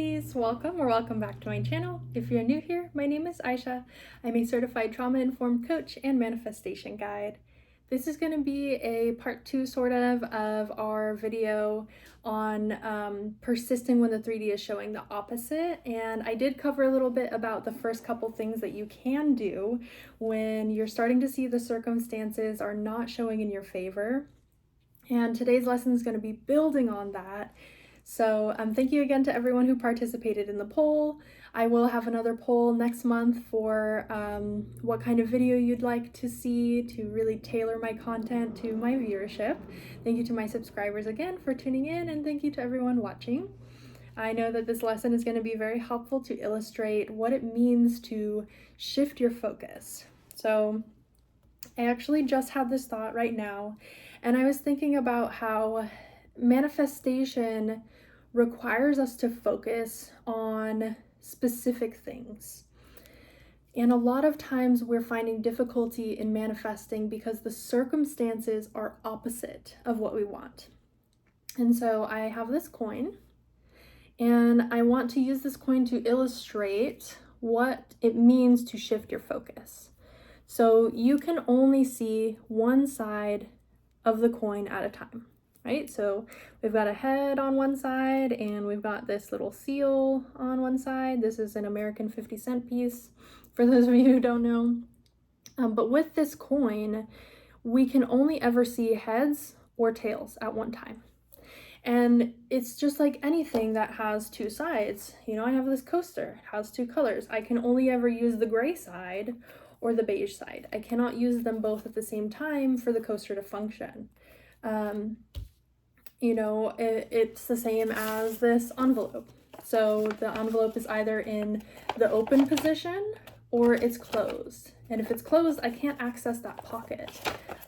Welcome or welcome back to my channel. If you're new here, my name is Aisha. I'm a certified trauma-informed coach and manifestation guide. This is going to be a part 2 sort of our video on persisting when the 3D is showing the opposite. And I did cover a little bit about the first couple things that you can do when you're starting to see the circumstances are not showing in your favor. And today's lesson is going to be building on that. So thank you again to everyone who participated in the poll. I will have another poll next month for what kind of video you'd like to see to really tailor my content to my viewership. Thank you to my subscribers again for tuning in, and thank you to everyone watching. I know that this lesson is going to be very helpful to illustrate what it means to shift your focus. So I actually just had this thought right now, and I was thinking about how manifestation requires us to focus on specific things. And a lot of times we're finding difficulty in manifesting because the circumstances are opposite of what we want. And so I have this coin, and I want to use this coin to illustrate what it means to shift your focus. So you can only see one side of the coin at a time. Right? So we've got a head on one side and we've got this little seal on one side. This is an American 50-cent piece, for those of you who don't know. But with this coin, we can only ever see heads or tails at one time. And it's just like anything that has two sides. You know, I have this coaster, it has two colors. I can only ever use the gray side or the beige side. I cannot use them both at the same time for the coaster to function. You know, it's the same as this envelope. So the envelope is either in the open position or it's closed. And if it's closed, I can't access that pocket.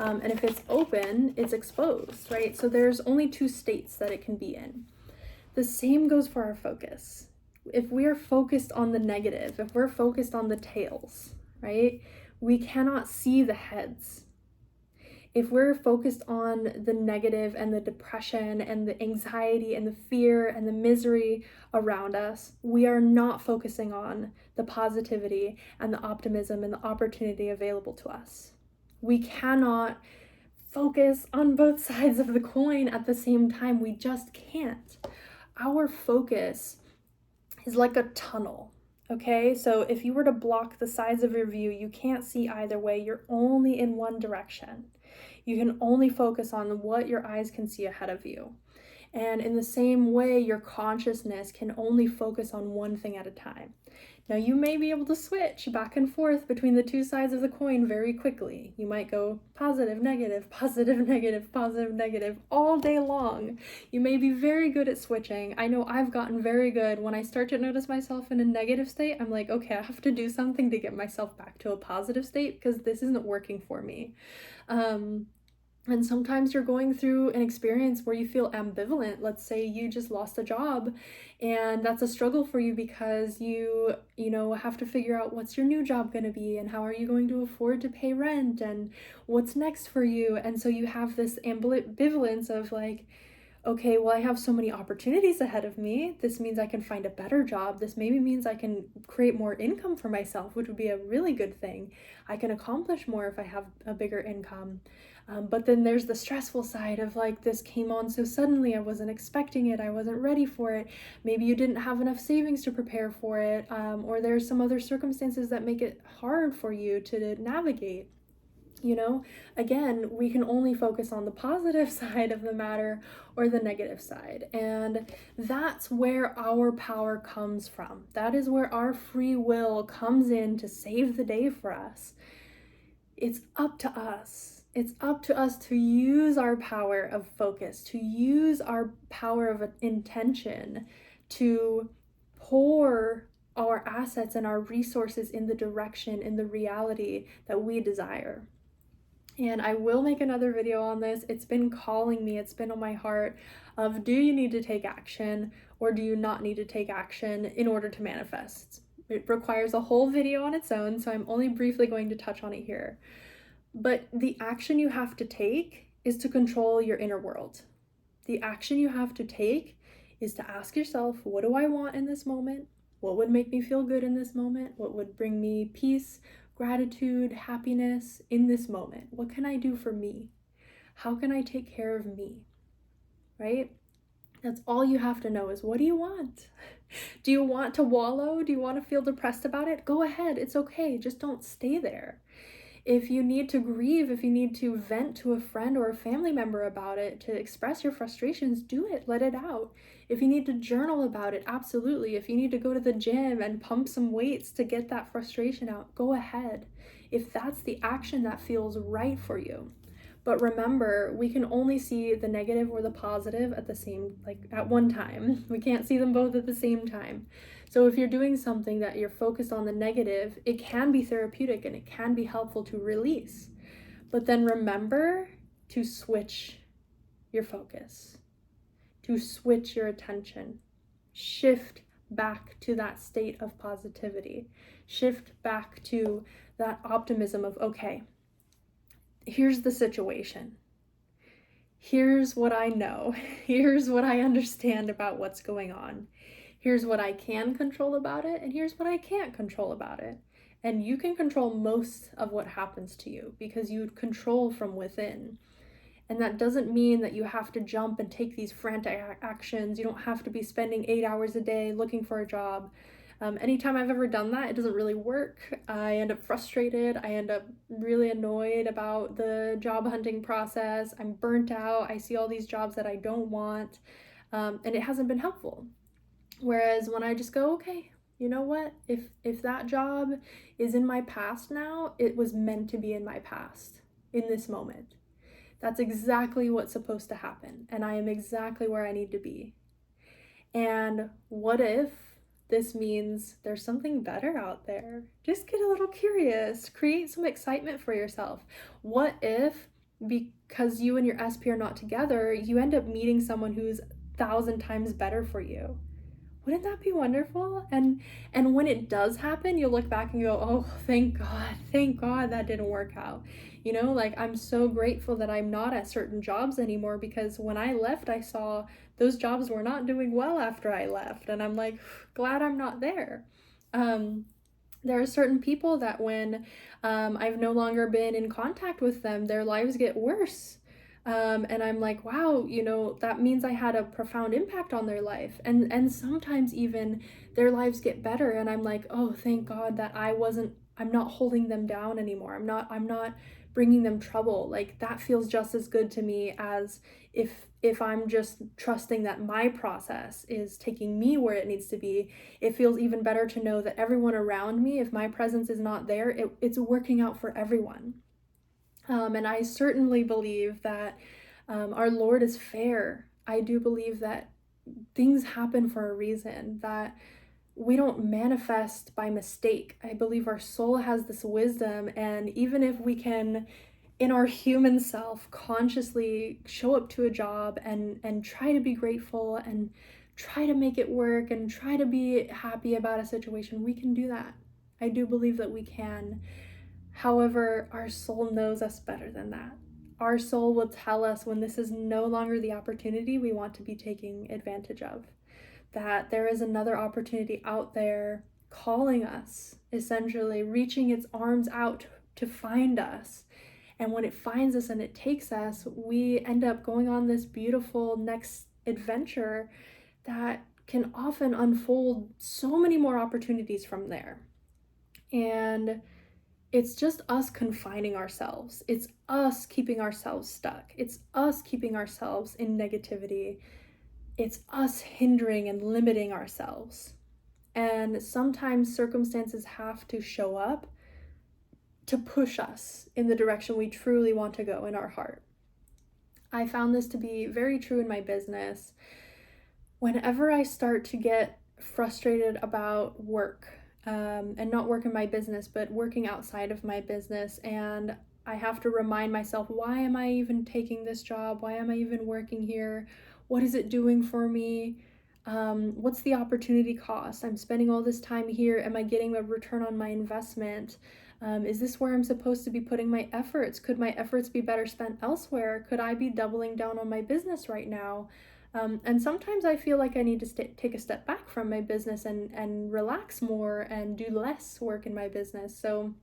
And if it's open, it's exposed, right? So there's only two states that it can be in. The same goes for our focus. If we are focused on the negative, if we're focused on the tails, right, we cannot see the heads. If we're focused on the negative and the depression and the anxiety and the fear and the misery around us, we are not focusing on the positivity and the optimism and the opportunity available to us. We cannot focus on both sides of the coin at the same time. We just can't. Our focus is like a tunnel. Okay, so if you were to block the sides of your view, you can't see either way. You're only in one direction. You can only focus on what your eyes can see ahead of you. And in the same way, your consciousness can only focus on one thing at a time. Now, you may be able to switch back and forth between the two sides of the coin very quickly. You might go positive, negative, positive, negative, positive, negative all day long. You may be very good at switching. I know I've gotten very good. When I start to notice myself in a negative state, I'm like, okay, I have to do something to get myself back to a positive state because this isn't working for me. And sometimes you're going through an experience where you feel ambivalent. Let's say you just lost a job and that's a struggle for you because you have to figure out what's your new job going to be and how are you going to afford to pay rent and what's next for you. And so you have this ambivalence of like, okay, well, I have so many opportunities ahead of me. This means I can find a better job. This maybe means I can create more income for myself, which would be a really good thing. I can accomplish more if I have a bigger income. But then there's the stressful side of like, this came on so suddenly, I wasn't expecting it, I wasn't ready for it. Maybe you didn't have enough savings to prepare for it, or there's some other circumstances that make it hard for you to navigate. You know, again, we can only focus on the positive side of the matter or the negative side. And that's where our power comes from. That is where our free will comes in to save the day for us. It's up to us. It's up to us to use our power of focus, to use our power of intention, to pour our assets and our resources in the direction, in the reality that we desire. And I will make another video on this. It's been calling me, it's been on my heart of, do you need to take action or do you not need to take action in order to manifest? It requires a whole video on its own, so I'm only briefly going to touch on it here. But the action you have to take is to control your inner world. The action you have to take is to ask yourself, what do I want in this moment? What would make me feel good in this moment? What would bring me peace, gratitude, happiness in this moment? What can I do for me? How can I take care of me? Right? That's all you have to know is, what do you want? Do you want to wallow? Do you want to feel depressed about it? Go ahead. It's okay. Just don't stay there. If you need to grieve, if you need to vent to a friend or a family member about it, to express your frustrations, do it. Let it out. If you need to journal about it, absolutely. If you need to go to the gym and pump some weights to get that frustration out, go ahead. If that's the action that feels right for you. But remember, we can only see the negative or the positive at one time. We can't see them both at the same time. So if you're doing something that you're focused on the negative, it can be therapeutic and it can be helpful to release. But then remember to switch your focus, to switch your attention, shift back to that state of positivity, shift back to that optimism of, okay, here's the situation. Here's what I know. Here's what I understand about what's going on. Here's what I can control about it, and here's what I can't control about it. And you can control most of what happens to you because you control from within. And that doesn't mean that you have to jump and take these frantic actions. You don't have to be spending 8 hours a day looking for a job. Anytime I've ever done that, it doesn't really work. I end up frustrated. I end up really annoyed about the job hunting process. I'm burnt out. I see all these jobs that I don't want, and it hasn't been helpful. Whereas when I just go, okay, you know what? If that job is in my past now, it was meant to be in my past in this moment. That's exactly what's supposed to happen, and I am exactly where I need to be. And what if this means there's something better out there? Just get a little curious, create some excitement for yourself. What if, because you and your SP are not together, you end up meeting someone who's 1,000 times better for you? Wouldn't that be wonderful? And when it does happen, you'll look back and go, oh, thank God that didn't work out. You know, like, I'm so grateful that I'm not at certain jobs anymore, because when I left, I saw those jobs were not doing well after I left. And I'm like, glad I'm not there. There are certain people that when I've no longer been in contact with them, their lives get worse. And I'm like, wow, you know, that means I had a profound impact on their life. And sometimes even their lives get better. And I'm like, oh, thank God that I'm not holding them down anymore. I'm not bringing them trouble. Like, that feels just as good to me as if I'm just trusting that my process is taking me where it needs to be. It feels even better to know that everyone around me, if my presence is not there, it's working out for everyone. And I certainly believe that our Lord is fair. I do believe that things happen for a reason, that we don't manifest by mistake. I believe our soul has this wisdom, and even if we can, in our human self, consciously show up to a job and try to be grateful and try to make it work and try to be happy about a situation, we can do that. I do believe that we can. However, our soul knows us better than that. Our soul will tell us when this is no longer the opportunity we want to be taking advantage of, that there is another opportunity out there calling us, essentially reaching its arms out to find us. And when it finds us and it takes us, we end up going on this beautiful next adventure that can often unfold so many more opportunities from there. And it's just us confining ourselves. It's us keeping ourselves stuck. It's us keeping ourselves in negativity. It's us hindering and limiting ourselves. And sometimes circumstances have to show up to push us in the direction we truly want to go in our heart. I found this to be very true in my business. Whenever I start to get frustrated about work, and not work in my business, but working outside of my business, and I have to remind myself, why am I even taking this job? Why am I even working here? What is it doing for me? What's the opportunity cost? I'm spending all this time here. Am I getting a return on my investment? Is this where I'm supposed to be putting my efforts? Could my efforts be better spent elsewhere? Could I be doubling down on my business right now? And sometimes I feel like I need to take a step back from my business and relax more and do less work in my business. So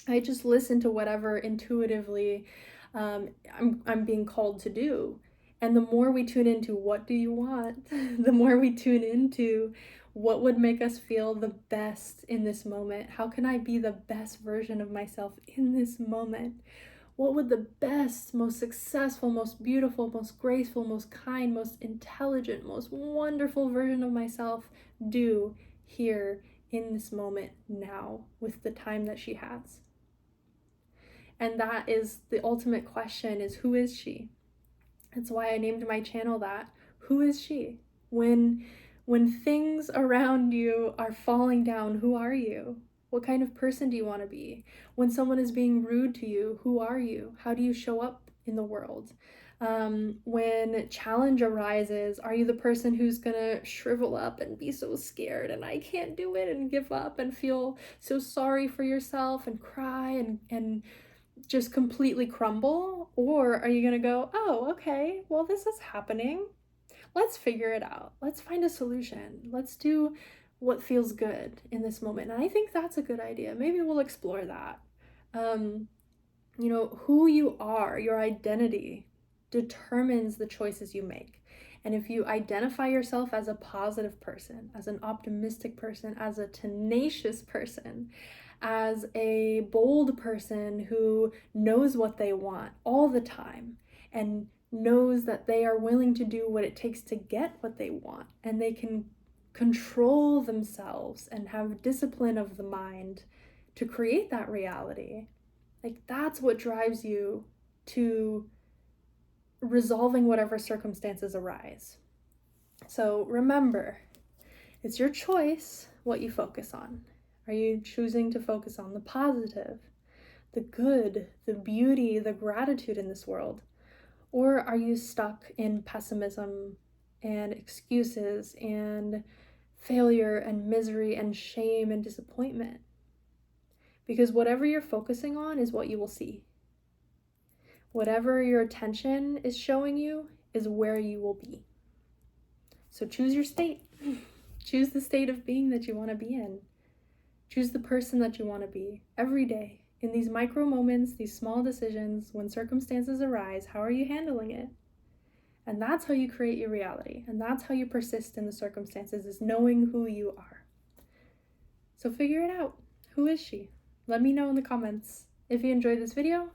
I just listen to whatever intuitively I'm being called to do. And the more we tune into what do you want, the more we tune into what would make us feel the best in this moment. How can I be the best version of myself in this moment? What would the best, most successful, most beautiful, most graceful, most kind, most intelligent, most wonderful version of myself do here in this moment now with the time that she has? And that is the ultimate question, is who is she? That's why I named my channel that. Who is she? When things around you are falling down, who are you? What kind of person do you want to be? When someone is being rude to you, who are you? How do you show up in the world? When challenge arises, are you the person who's gonna shrivel up and be so scared and I can't do it and give up and feel so sorry for yourself and cry and just completely crumble? Or are you gonna go, oh, okay, well, this is happening. Let's figure it out. Let's find a solution. Let's do what feels good in this moment. And I think that's a good idea. Maybe we'll explore that. Who you are, your identity, determines the choices you make. And if you identify yourself as a positive person, as an optimistic person, as a tenacious person, as a bold person who knows what they want all the time and knows that they are willing to do what it takes to get what they want, and they can control themselves and have discipline of the mind to create that reality, like that's what drives you to resolving whatever circumstances arise. So remember, it's your choice what you focus on. Are you choosing to focus on the positive, the good, the beauty, the gratitude in this world? Or are you stuck in pessimism and excuses and failure and misery and shame and disappointment? Because whatever you're focusing on is what you will see. Whatever your attention is showing you is where you will be. So choose your state. Choose the state of being that you want to be in. Choose the person that you want to be every day. In these micro moments, these small decisions, when circumstances arise, how are you handling it? And that's how you create your reality. And that's how you persist in the circumstances, is knowing who you are. So figure it out. Who is she? Let me know in the comments. If you enjoyed this video,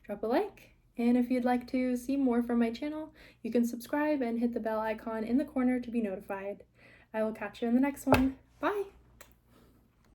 drop a like. And if you'd like to see more from my channel, you can subscribe and hit the bell icon in the corner to be notified. I will catch you in the next one. Bye!